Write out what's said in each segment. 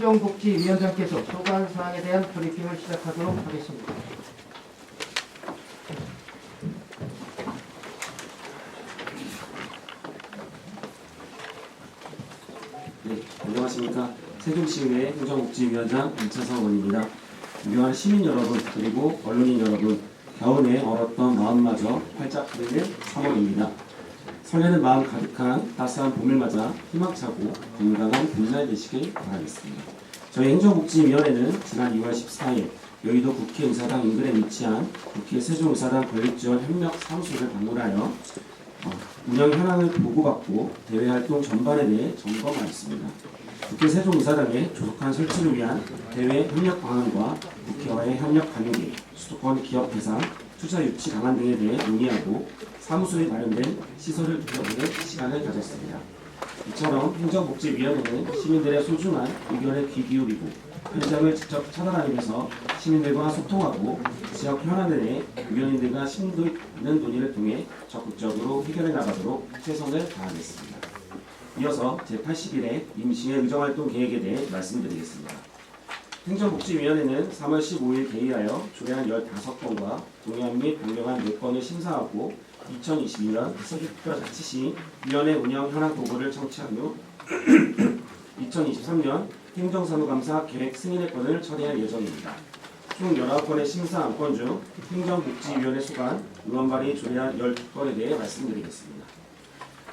행정복지위원장께서 소관사항에 대한 브리핑을 시작하도록 하겠습니다. 네, 안녕하십니까. 세종시의회 행정복지위원장 임차성 의원입니다. 존경하는 시민 여러분 그리고 언론인 여러분, 겨우내 얼었던 마음마저 활짝 흐르는 3월입니다. 설레는 마음 가득한 따스한 봄을 맞아 희망차고 건강한 봄날 되시길 바라겠습니다. 저희 행정복지위원회는 지난 2월 14일 여의도 국회의사당 인근에 위치한 국회 세종의사당 권력지원 협력사무소를 방문하여 운영 현황을 보고받고 대외활동 전반에 대해 점검하였습니다. 국회 세종의사당의 조속한 설치를 위한 대외 협력 방안과 국회와의 협력 관계, 수도권 기업 대상, 투자 유치 방안 등에 대해 논의하고 사무소에 마련된 시설을 둘러보는 시간을 가졌습니다. 이처럼 행정복지위원회는 시민들의 소중한 의견에 귀 기울이고 현장을 직접 찾아다니면서 시민들과 소통하고 지역 현안에 대해 위원님들과 심도 있는 논의를 통해 적극적으로 해결해 나가도록 최선을 다하겠습니다. 이어서 제81회 임시회 의정활동 계획에 대해 말씀드리겠습니다. 행정복지위원회는 3월 15일 개의하여 조례안 15건과 동의안 및 변경안 4건을 심사하고 2022년 세종특별자치시 위원회 운영 현황 보고를 청취한 후 2023년 행정사무감사 계획 승인의 건을 처리할 예정입니다. 총 19건의 심사 안건 중 행정복지위원회 소관 의원 발의 조례안 12건에 대해 말씀드리겠습니다.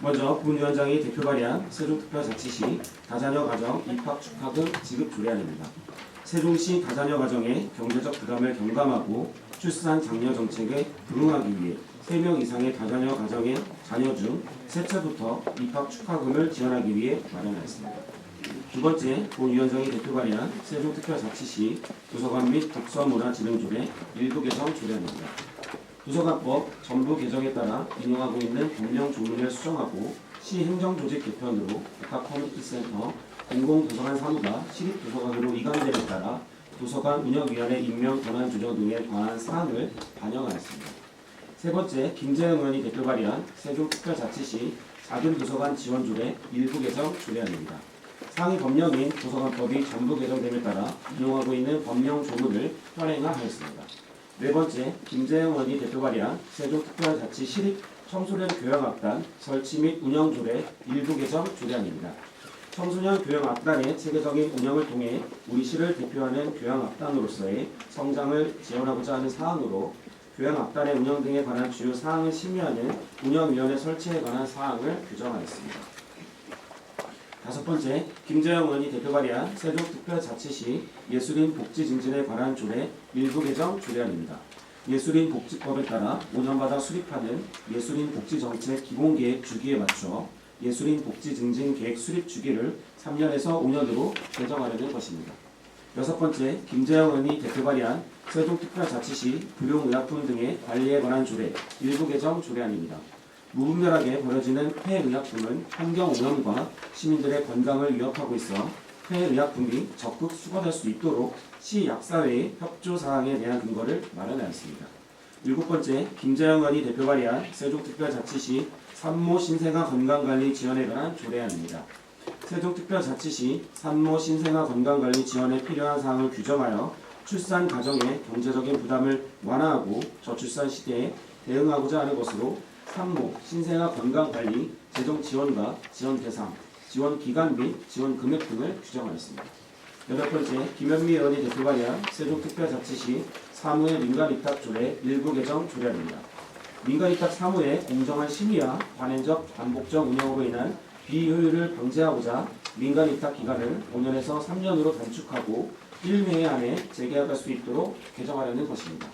먼저 본 위원장이 대표 발의한 세종특별자치시 다자녀 가정 입학 축하금 지급 조례안입니다. 세종시 다자녀 가정의 경제적 부담을 경감하고 출산 장려 정책에 부응하기 위해 3명 이상의 다자녀 가정의 자녀 중 셋째부터 입학 축하금을 지원하기 위해 마련하였습니다. 두 번째, 본 위원장이 대표 발의한 세종특별자치시 도서관 및 독서문화진흥조례 일부 개정 조례안입니다. 도서관법 전부 개정에 따라 인용하고 있는 법령 조문을 수정하고 시 행정조직 개편으로 복합커뮤니티센터 공공도서관 사무가 시립도서관으로 이관됨에 따라 도서관 운영위원회 임명 권한 조정 등에 관한 사항을 반영하였습니다. 세 번째, 김재영 의원이 대표 발의한 세종특별자치시 작은도서관 지원조례 일부 개정 조례안입니다. 상위 법령인 도서관법이 전부 개정됨에 따라 인용하고 있는 법령 조문을 현행화하였습니다. 네 번째, 김재영 의원이 대표 발의한 세종특별자치 시립 청소년 교양악단 설치 및 운영 조례 일부 개정 조례안입니다. 청소년 교양악단의 체계적인 운영을 통해 우리 시를 대표하는 교양악단으로서의 성장을 지원하고자 하는 사항으로 교양악단의 운영 등에 관한 주요 사항을 심의하는 운영위원회 설치에 관한 사항을 규정하였습니다. 다섯 번째, 김재영 의원이 대표 발의한 세종특별자치시 예술인 복지 증진에 관한 조례 일부 개정 조례안입니다. 예술인 복지법에 따라 5년마다 수립하는 예술인 복지정책 기본계획 주기에 맞춰 예술인 복지 증진 계획 수립 주기를 3년에서 5년으로 개정하려는 것입니다. 여섯 번째, 김재영 의원이 대표 발의한 세종특별자치시 불용의약품 등의 관리에 관한 조례 일부 개정 조례안입니다. 무분별하게 버려지는 폐의약품은 환경오염과 시민들의 건강을 위협하고 있어 폐의약품이 적극 수거될 수 있도록 시 약사회의 협조사항에 대한 근거를 마련하였습니다. 일곱 번째, 김재영 의원이 대표 발의한 세종특별자치시 산모 신생아 건강관리 지원에 관한 조례안입니다. 세종특별자치시 산모 신생아 건강관리 지원에 필요한 사항을 규정하여 출산 가정의 경제적인 부담을 완화하고 저출산 시대에 대응하고자 하는 것으로 산모, 신생아 건강관리 재정 지원과 지원 대상, 지원 기간 및 지원 금액 등을 규정하였습니다. 여덟 번째, 김현미 의원이 대표 발의한 세종특별자치시 사무의 민간위탁 조례 일부 개정 조례안입니다. 민간위탁 사무의 공정한 심의와 관행적 반복적 운영으로 인한 비효율을 방지하고자 민간위탁 기간을 5년에서 3년으로 단축하고 1회 안에 재계약할 수 있도록 개정하려는 것입니다.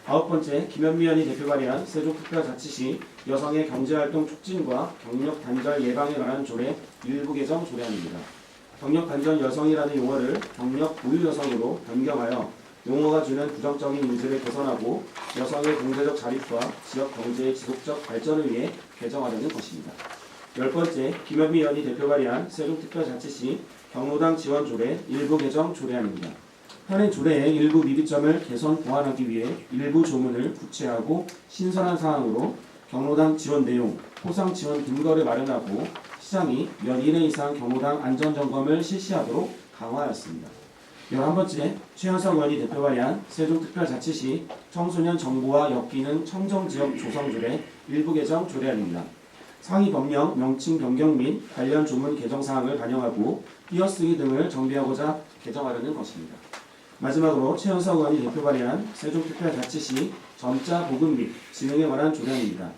아홉 번째, 김현미 의원이 대표 발의한 세종특별자치시 여성의 경제활동 촉진과 경력 단절 예방에 관한 조례 일부 개정 조례안입니다. 경력 단절 여성이라는 용어를 경력 보유 여성으로 변경하여 용어가 주는 부정적인 인지를 개선하고 여성의 경제적 자립과 지역 경제의 지속적 발전을 위해 개정하려는 것입니다. 열 번째, 김현미 의원이 대표 발의한 세종특별자치시 경로당 지원 조례 일부 개정 조례안입니다. 현행 조례의 일부 미비점을 개선 보완하기 위해 일부 조문을 구체하고 신선한 사항으로 경로당 지원 내용, 포상 지원 근거를 마련하고 시장이 몇 1회 이상 경로당 안전점검을 실시하도록 강화하였습니다. 11번째, 최현석 의원이 대표 발의한 세종특별자치시 청소년 정보와 엮이는 청정지역 조성조례 일부 개정 조례안입니다. 상위 법령 명칭 변경 및 관련 조문 개정 사항을 반영하고 띄어쓰기 등을 정비하고자 개정하려는 것입니다. 마지막으로 최현석 의원이 대표 발의한 세종특별자치시 점자 보급 및 지능에 관한 조례안입니다.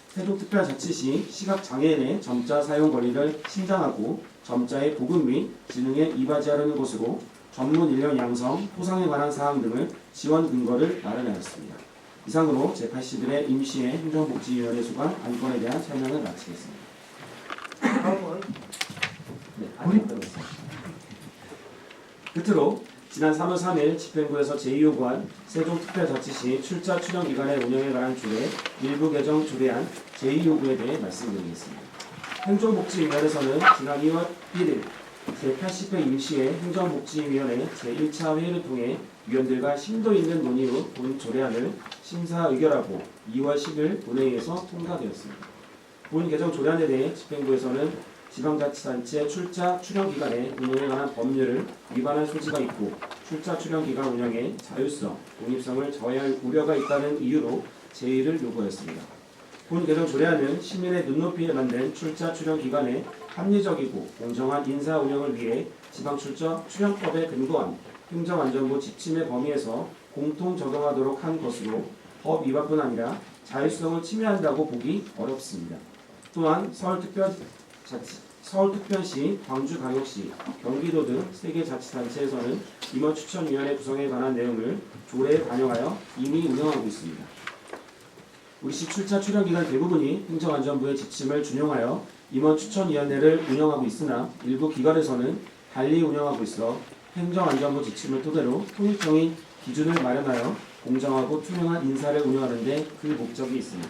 세종특별자치시 시각장애인의 점자 사용 권리를 신장하고 점자의 보급 및 지능에 이바지하려는 것으로 전문 인력 양성, 포상에 관한 사항 등을 지원 근거를 마련하였습니다. 이상으로 제81회 임시회 행정복지위원회 소관 안건에 대한 설명을 마치겠습니다. 다음은 끝으로 지난 3월 3일 집행부에서 제2요구한 세종특별자치시 출자 출연기관의 운영에 관한 조례 일부 개정 조례안 제2요구에 대해 말씀드리겠습니다. 행정복지위원회에서는 지난 2월 1일 제80회 임시회 행정복지위원회 제1차 회의를 통해 위원들과 심도 있는 논의 후 본 조례안을 심사 의결하고 2월 10일 본회의에서 통과되었습니다. 본 개정 조례안에 대해 집행부에서는 지방자치단체 출자 출연기관의 운영에 관한 법률을 위반할 소지가 있고 출자 출연기관 운영의 자율성, 독립성을 저해할 우려가 있다는 이유로 제의를 요구했습니다. 본 개정 조례안은 시민의 눈높이에 맞는 출자 출연기관의 합리적이고 공정한 인사 운영을 위해 지방출자 출연법에 근거한 행정안전부 지침의 범위에서 공통 적용하도록 한 것으로 법 위반뿐 아니라 자율성을 침해한다고 보기 어렵습니다. 또한 서울특별시, 광주광역시, 경기도 등 3개 자치단체에서는 임원추천위원회 구성에 관한 내용을 조례에 반영하여 이미 운영하고 있습니다. 우리 시 출자 출연기관 대부분이 행정안전부의 지침을 준용하여 임원추천위원회를 운영하고 있으나 일부 기관에서는 달리 운영하고 있어 행정안전부 지침을 토대로 통일적인 기준을 마련하여 공정하고 투명한 인사를 운영하는 데 그 목적이 있습니다.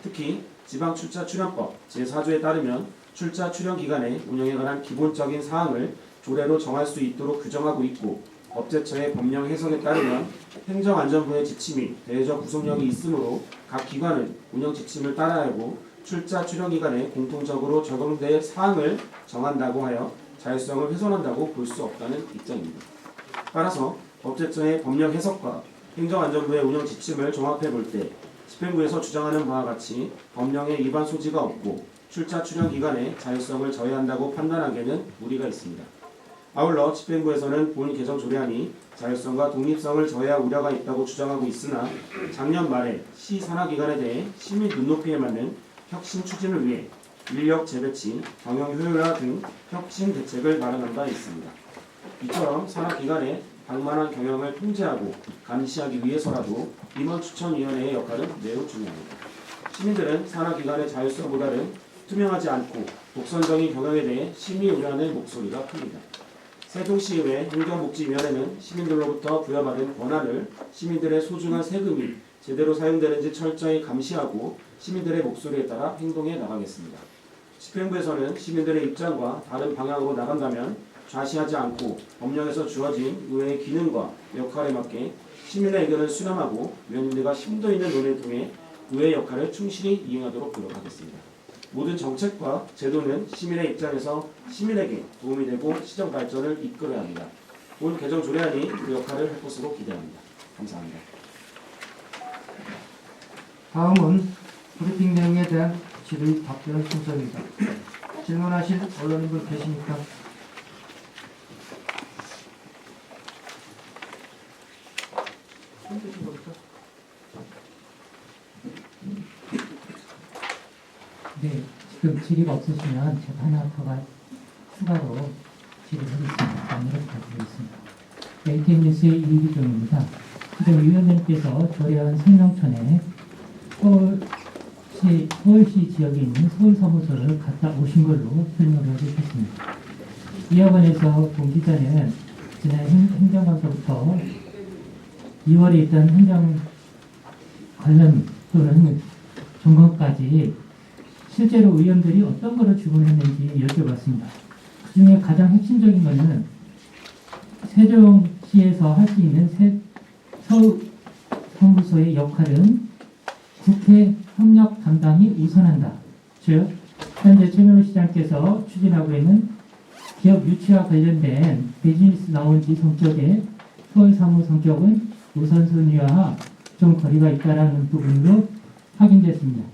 특히 지방출자출연법 제4조에 따르면 출자 출연기관의 운영에 관한 기본적인 사항을 조례로 정할 수 있도록 규정하고 있고 법제처의 법령 해석에 따르면 행정안전부의 지침이 대외적 구속력이 있으므로 각 기관은 운영 지침을 따라야 하고 출자 출연기관에 공통적으로 적용될 사항을 정한다고 하여 자율성을 훼손한다고 볼 수 없다는 입장입니다. 따라서 법제처의 법령 해석과 행정안전부의 운영 지침을 종합해 볼 때 집행부에서 주장하는 바와 같이 법령에 위반 소지가 없고 출자 출연기관의 자율성을 저해한다고 판단하기에는 무리가 있습니다. 아울러 집행부에서는 본 개정 조례안이 자율성과 독립성을 저해할 우려가 있다고 주장하고 있으나 작년 말에 시 산하기관에 대해 시민 눈높이에 맞는 혁신 추진을 위해 인력 재배치, 경영 효율화 등 혁신 대책을 마련한 바 있습니다. 이처럼 산하기관의 방만한 경영을 통제하고 감시하기 위해서라도 임원추천위원회의 역할은 매우 중요합니다. 시민들은 산하기관의 자율성보다는 투명하지 않고 독선적인 경영에 대해 심히 우려하는 목소리가 큽니다. 세종시의회 행정복지위원회는 시민들로부터 부여받은 권한을 시민들의 소중한 세금이 제대로 사용되는지 철저히 감시하고 시민들의 목소리에 따라 행동해 나가겠습니다. 집행부에서는 시민들의 입장과 다른 방향으로 나간다면 좌시하지 않고 법령에서 주어진 의회의 기능과 역할에 맞게 시민의 의견을 수렴하고 위원님들과 심도 있는 논의를 통해 의회의 역할을 충실히 이행하도록 노력하겠습니다. 모든 정책과 제도는 시민의 입장에서 시민에게 도움이 되고 시정 발전을 이끌어야 합니다. 본 개정 조례안이 그 역할을 할 것으로 기대합니다. 감사합니다. 다음은 브리핑 내용에 대한 질의 답변 순서입니다. 질문하실 언론인분 계십니까? 네, 지금 질의가 없으시면 제가 하나 더 추가로 질의하겠습니다. 안내를 부탁드리겠습니다. ATN 뉴스의 이기종입니다. 지금 위원장님께서 조례안 성명천에 서울시 지역에 있는 서울사무소를 갔다 오신 걸로 설명을 해주셨습니다. 이와 관해서 본 기자는 지난 행정관서부터 2월에 있던 행정 관련 또는 점검까지 실제로 의원들이 어떤 거를 주문했는지 여쭤봤습니다. 그 중에 가장 핵심적인 것은 세종시에서 할 수 있는 서울사무소의 역할은 국회 협력 담당이 우선한다. 즉 현재 최민호 시장께서 추진하고 있는 기업 유치와 관련된 비즈니스 라운지 성격의 서울 사무 성격은 우선순위와 좀 거리가 있다라는 부분으로 확인됐습니다.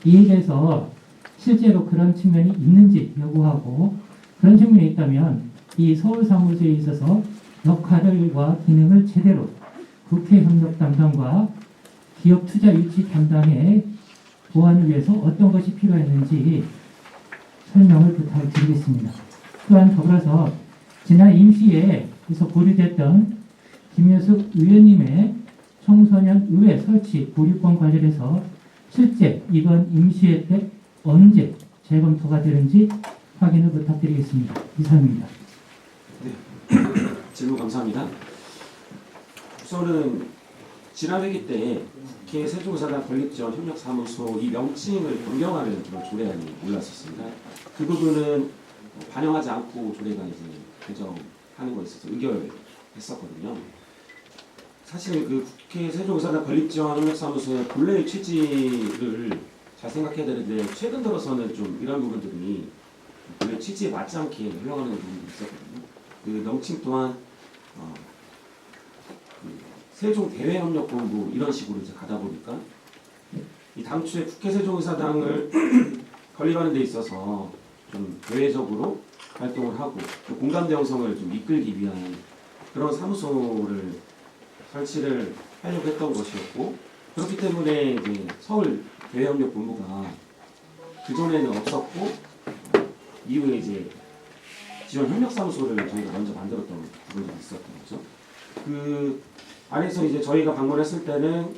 이에 대해서 실제로 그런 측면이 있는지 여부하고 그런 측면이 있다면 이 서울 사무소에 있어서 역할과 기능을 제대로 국회 협력 담당과 기업 투자 유치 담당의 보완을 위해서 어떤 것이 필요했는지 설명을 부탁드리겠습니다. 또한 더불어서 지난 임시회에서 보류됐던 김효숙 의원님의 청소년 의회 설치 보류권 관련해서 실제 이번 임시회 때 언제 재검토가 되는지 확인을 부탁드리겠습니다. 이상입니다. 질문 감사합니다. 우선은 지난 회기 때 국회 세종사단 건립지원 협력사무소 이 명칭을 변경하는 그런 조례안이 올랐었습니다. 그 부분은 반영하지 않고 조례가 이제 개정하는 거에 있어서 의결했었거든요. 사실 그 국회 세종사단 건립지원 협력사무소의 본래의 취지를 잘 생각해야 되는데 최근 들어서는 좀 이런 부분들이 본래 취지에 맞지 않게 흘러가는 부분이 있었거든요. 그 명칭 또한 세종대외협력본부 이런 식으로 이제 가다 보니까 이 당초에 국회 세종의사당을 건립하는 데 있어서 좀 대외적으로 활동을 하고 또 공감대 형성을 좀 이끌기 위한 그런 사무소를 설치를 하려고 했던 것이었고 그렇기 때문에 이제 서울 대외협력본부가 그 전에는 없었고 이후에 이제 지원 협력사무소를 저희가 먼저 만들었던 부분이 있었던 거죠. 그 안에서 이제 저희가 방문했을 때는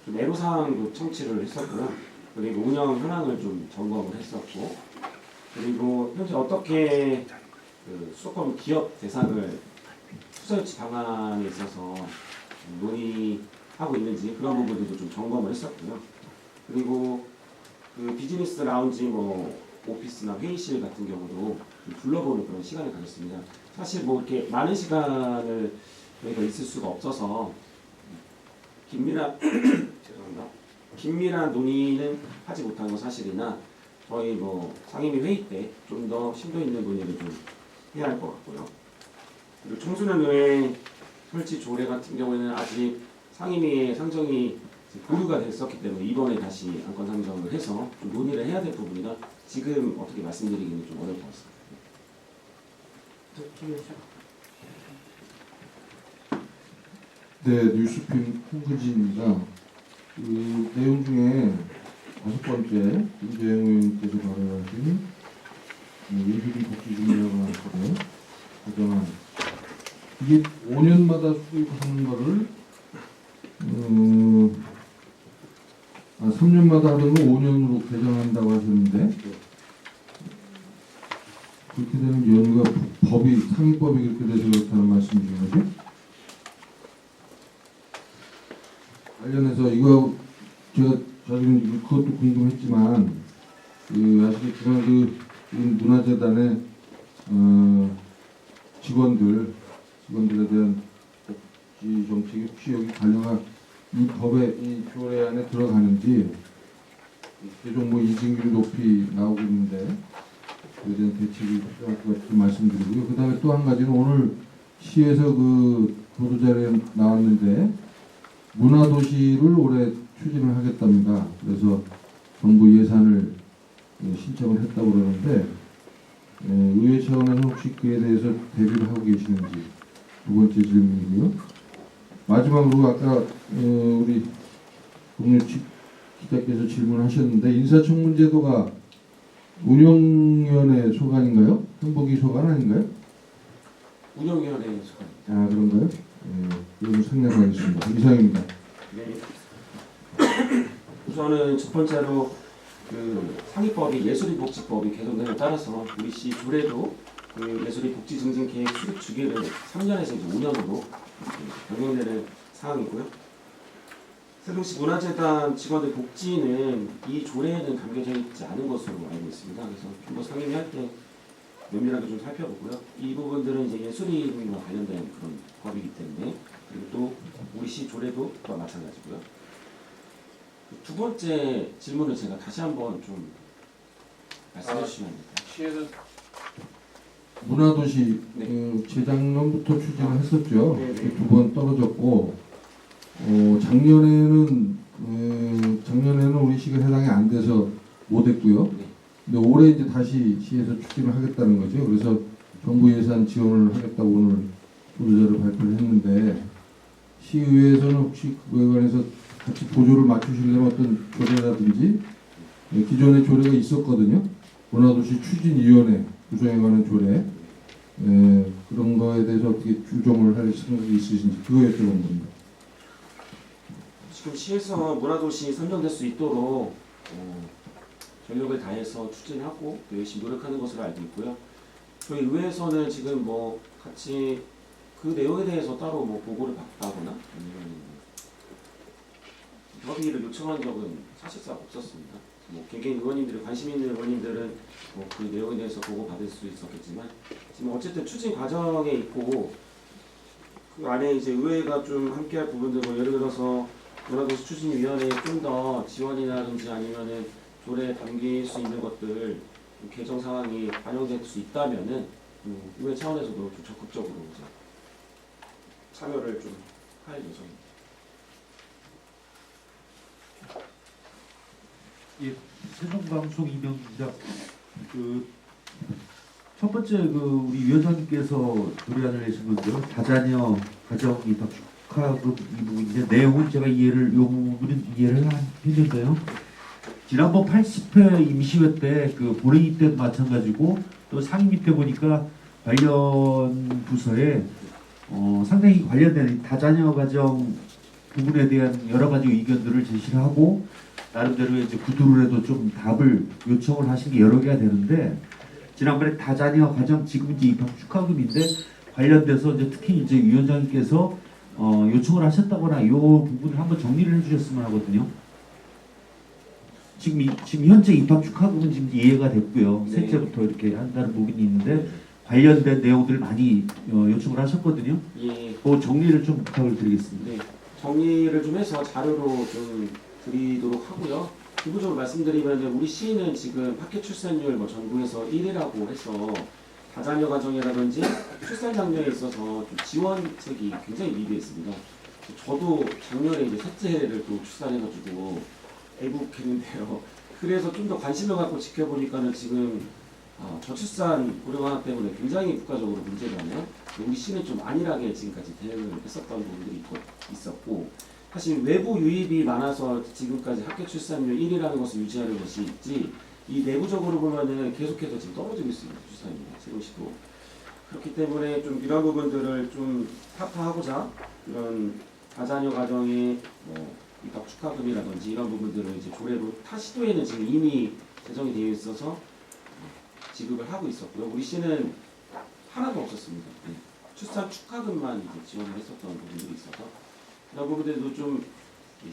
좀 애로사항도 청취를 했었고요. 그리고 운영 현황을 좀 점검을 했었고, 그리고 현재 어떻게 그 수도권 기업 대상을 투자 유치 방안에 있어서 논의하고 있는지 그런 부분들도 좀 점검을 했었고요. 그리고 그 비즈니스 라운지 뭐 오피스나 회의실 같은 경우도 좀 둘러보는 그런 시간을 가졌습니다. 사실 뭐 이렇게 많은 시간을 저희가 있을 수가 없어서 긴밀한 죄송합니다. 긴밀한 논의는 하지 못한 건 사실이나 저희 뭐 상임위 회의 때 좀 더 심도 있는 논의를 좀 해야 할 것 같고요. 그리고 청소년 의회 설치 조례 같은 경우에는 아직 상임위에 상정이 보류가 됐었기 때문에 이번에 다시 안건 상정을 해서 좀 논의를 해야 될 부분이라 지금 어떻게 말씀드리기는 좀 어려울 것 같습니다. 네, 뉴스핀 홍근지입니다. 그 내용 중에 5번째 김재영 의원께서 발언하신 예술인 복지준비라고 하는 거를 가정한 이게 5년마다 수립하는 거를 3년마다 하던 거 5년으로 개정한다고 하셨는데 그렇게 되는 연구가 법이 상위법이 그렇게 돼서 그렇다는 말씀이신 거죠? 관련해서 이거 제가 사실은 그것도 궁금했지만 아시겠지만 그 문화재단의 직원들에 대한 복지 정책이 혹시 여기 관련한 이 법에 이 조례 안에 들어가는지 최종 뭐 이직률 높이 나오고 있는데 그에 대한 대책이 필요할 것 같은 말씀드리고요. 그 다음에 또 한 가지는 오늘 시에서 그 보도자료에 나왔는데 문화도시를 올해 추진을 하겠답니다. 그래서 정부 예산을 신청을 했다고 그러는데 의회 차원에서 혹시 그에 대해서 대비를 하고 계시는지 두 번째 질문이고요. 마지막으로 아까 우리 동료 기자께서 질문하셨는데 인사청문제도가 운영위원회 소관인가요? 행복위 소관 아닌가요? 운영위원회 소관입니다. 아 그런가요? 이건 생략하겠습니다. 이상입니다. 네. 우선은 첫 번째로 그 상위법이 예술인복지법이 개정됨에 따라서 우리 시 조례도 그 예술인복지증진계획 수립 주기를 3년에서 이제 5년으로 변경되는 사항이고요. 세종시 문화재단 직원들 복지는 이 조례에는 담겨져 있지 않은 것으로 알고 있습니다. 그래서 좀 더 상임위 할 때 면밀하게 좀 살펴보고요. 이 부분들은 이제 예술인과 관련된 그런 법이기 때문에 그리고 또 우리 시 조례도 또한 마찬가지고요. 두 번째 질문을 제가 다시 한번 좀 말씀해 주시면 됩니다. 시에서 문화도시 네. 재작년부터 추진을 했었죠. 네, 네. 2번 떨어졌고 작년에는 우리 시가 해당이 안 돼서 못했고요. 네. 근데 올해 이제 다시 시에서 추진을 하겠다는 거죠. 그래서 정부 예산 지원을 하겠다고 오늘 보도자를 발표를 했는데 시의회에서는 혹시 그거에 관해서 같이 보조를 맞추시려면 어떤 조례라든지 기존에 조례가 있었거든요. 문화도시 추진위원회 구성에 관한 조례 그런 거에 대해서 어떻게 조정을 할 생각이 있으신지 그거 여쭤본 겁니다. 지금 시에서 문화도시 선정될 수 있도록 전력을 다해서 추진하고 또 열심히 노력하는 것으로 알고 있고요. 저희 의회에서는 지금 뭐 같이 그 내용에 대해서 따로 뭐 보고를 받거나 아니면 협의를 요청한 적은 사실상 없었습니다. 뭐 개개인 의원님들이 관심 있는 의원님들은 뭐 그 내용에 대해서 보고 받을 수 있었겠지만 지금 어쨌든 추진 과정에 있고 그 안에 이제 의회가 좀 함께할 부분들 뭐 예를 들어서 문화도시 추진위원회에 좀 더 지원이라든지 아니면은 조례에 담길 수 있는 것들 개정 사항이 반영될 수 있다면은 의회 차원에서도 좀 적극적으로 이제 참여를 좀 할 예정입니다. 예, 세종방송 이명기자. 첫 번째 우리 위원장님께서 조례안을 내신 건데요. 다자녀 가정 입학 축하금 이 부분인데 내용은 제가 이 부분은 이해를 했는데요. 지난번 80회 임시회 때 본회의 때도 마찬가지고 또 상임위 때 보니까 관련 부서에 상당히 관련된 다자녀 가정 부분에 대한 여러 가지 의견들을 제시를 하고 나름대로 이제 구두로 해도 좀 답을 요청을 하신 게 여러 개가 되는데 지난번에 다자녀 가정 지금 이제 입학 축하금인데 관련돼서 이제 특히 이제 위원장님께서 요청을 하셨다거나 이 부분을 한번 정리를 해주셨으면 하거든요. 지금 현재 입학 축하금은 지금 이해가 됐고요. 네. 셋째부터 이렇게 한다는 부분이 있는데 관련된 내용들을 많이 요청을 하셨거든요. 예, 그 정리를 좀 부탁을 드리겠습니다. 네, 정리를 좀 해서 자료로 좀 드리도록 하고요. 기본적으로 말씀드리면 우리 시는 지금 학교 출산율 뭐 전국에서 1위라고 해서 다자녀 가정이라든지 출산 장려에 있어서 좀 지원책이 굉장히 미비했습니다. 저도 작년에 이제 셋째를 또 출산해가지고 애국했는데요. 그래서 좀 더 관심을 갖고 지켜보니까는 지금 저출산 고령화 때문에 굉장히 국가적으로 문제잖아요. 우리 시는 좀 안일하게 지금까지 대응을 했었던 부분들이 있었고 사실 외부 유입이 많아서 지금까지 학교 출산율 1위라는 것을 유지하는 것이 있지 이 내부적으로 보면은 계속해서 지금 떨어지고 있습니다. 출산율이 세종시도. 그렇기 때문에 좀 이런 부분들을 좀 타파하고자 이런 다자녀 가정의 입학 축하금이라든지 이런 부분들을 이제 조례로 타 시도에는 지금 이미 제정이 되어 있어서 지급을 하고 있었고요. 우리 시는 하나도 없었습니다. 네. 출산 축하금만 이제 지원을 했었던 부분들이 있어서 그런 부분들도 좀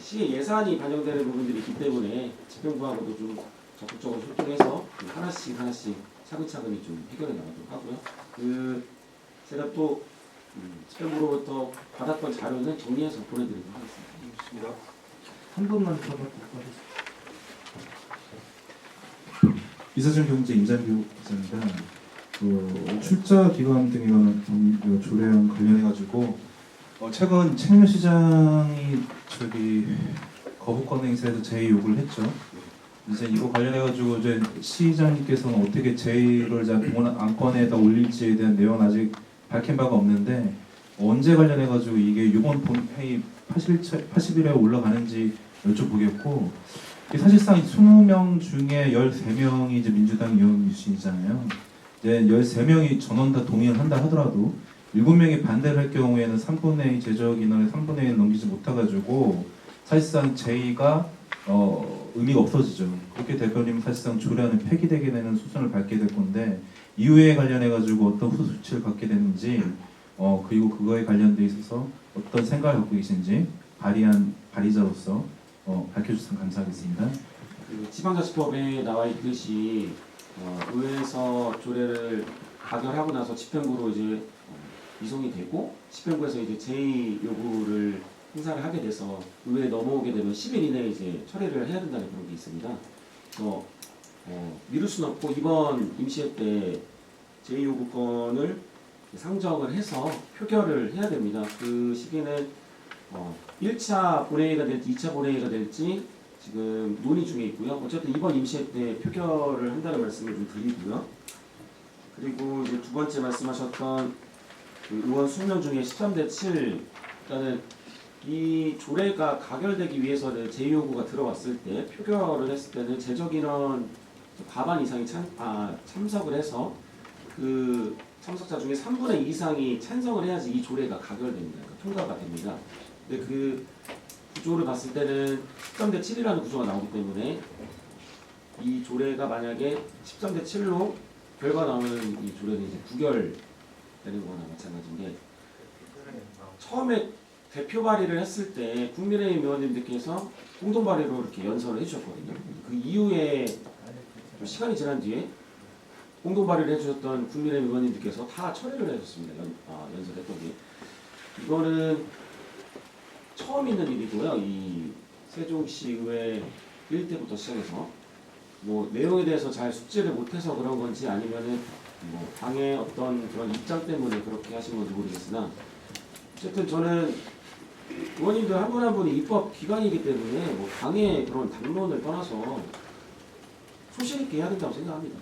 시의 예산이 반영되는 부분들이 있기 때문에 집행부하고도 좀 적극적으로 소통해서 하나씩 차근차근히 좀 해결해 나가도록 하고요. 제가 또 집행부로부터 받았던 자료는 정리해서 보내드리도록 하겠습니다. 한 번만 더 받도록 하겠습니다. 이사진 경제 임장규 기자입니다. 출자 기관 등에 관한 조례안 관련해가지고 최근 책무시장이 거부권 행사에서 제의 요구를 했죠. 이제 이거 관련해가지고 이제 시장님께서는 어떻게 제의를 공원 안건에다 올릴지에 대한 내용은 아직 밝힌 바가 없는데 언제 관련해가지고 이게 이번 본회의 80일에 올라가는지 여쭤보겠고 사실상 20명 중에 13명이 이제 민주당 의원이시잖아요. 이제 13명이 전원 다 동의를 한다 하더라도 7명이 반대를 할 경우에는 3분의 2 제적 인원의 3분의 1 넘기지 못해가지고 사실상 제의가 의미가 없어지죠. 그렇게 되버리면 사실상 조례안은 폐기되게 되는 수순을 밟게 될 건데 이후에 관련해가지고 어떤 후속 조치를 갖게 되는지 그리고 그거에 관련돼 있어서 어떤 생각을 갖고 계신지 발의자로서 밝혀주시면 감사하겠습니다. 지방자치법에 나와 있듯이 의회에서 조례를 가결하고 나서 집행부로 이제 이송이 되고 집행부에서 이제 제의 요구를 행사를 하게 돼서 의회에 넘어오게 되면 10일 이내에 이제 처리를 해야 된다는 그런 게 있습니다. 그래서 미룰 수는 없고 이번 임시회 때 제2요구권을 상정을 해서 표결을 해야 됩니다. 그 시기는 1차 본회의가 될지 2차 본회의가 될지 지금 논의 중에 있고요. 어쨌든 이번 임시회 때 표결을 한다는 말씀을 좀 드리고요. 그리고 이제 두 번째 말씀하셨던 그 의원 수명 중에 13대 7, 그러니까는 이 조례가 가결되기 위해서는 제2요구가 들어왔을 때 표결을 했을 때는 제적 인원 과반 이상이 참석을 해서 그 참석자 중에 3분의 2 이상이 찬성을 해야지 이 조례가 가결됩니다. 그러니까 통과가 됩니다. 근데 그 구조를 봤을 때는 13대 7이라는 구조가 나오기 때문에 이 조례가 만약에 13대 7로 결과 나오는 이 조례는 이제 부결되는 거나 마찬가지인 게 처음에 대표 발의를 했을 때 국민의힘 의원님들께서 공동 발의로 이렇게 연설을 해주셨거든요. 그 이후에 좀 시간이 지난 뒤에 공동 발의를 해주셨던 국민의힘 의원님들께서 다 철회를 해줬습니다. 연설했던 게 이거는 처음 있는 일이고요. 이 세종시 의회 1때부터 시작해서 뭐 내용에 대해서 잘 숙지를 못해서 그런 건지 아니면은 뭐 당의 어떤 그런 입장 때문에 그렇게 하신 건지 모르겠으나 어쨌든 저는 의원님들 한 분 한 분이 입법 기관이기 때문에 뭐 당의 그런 당론을 떠나서 소신 있게 해야 된다고 생각합니다.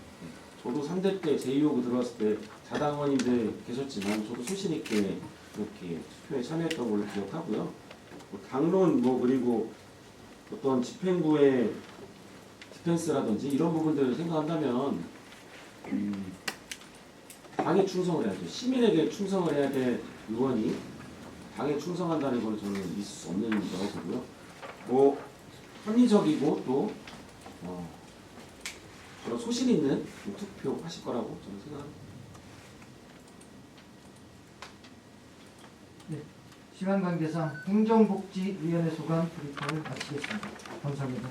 저도 3대 때 제2요구 들어왔을 때 자당 의원님들 계셨지만 저도 소신 있게 이렇게 투표에 참여했던 걸로 기억하고요. 뭐 당론 뭐 그리고 어떤 집행부의 디펜스라든지 이런 부분들을 생각한다면 당에 충성을 해야죠. 시민에게 충성을 해야 될 의원이 당에 충성한다는 건 저는 있을 수 없는 거라고 보고요. 뭐 합리적이고 또 그런 소신 있는 투표 하실 거라고 저는 생각합니다. 시간 관계상 행정복지위원회 소관 브리핑을 마치겠습니다. 감사합니다.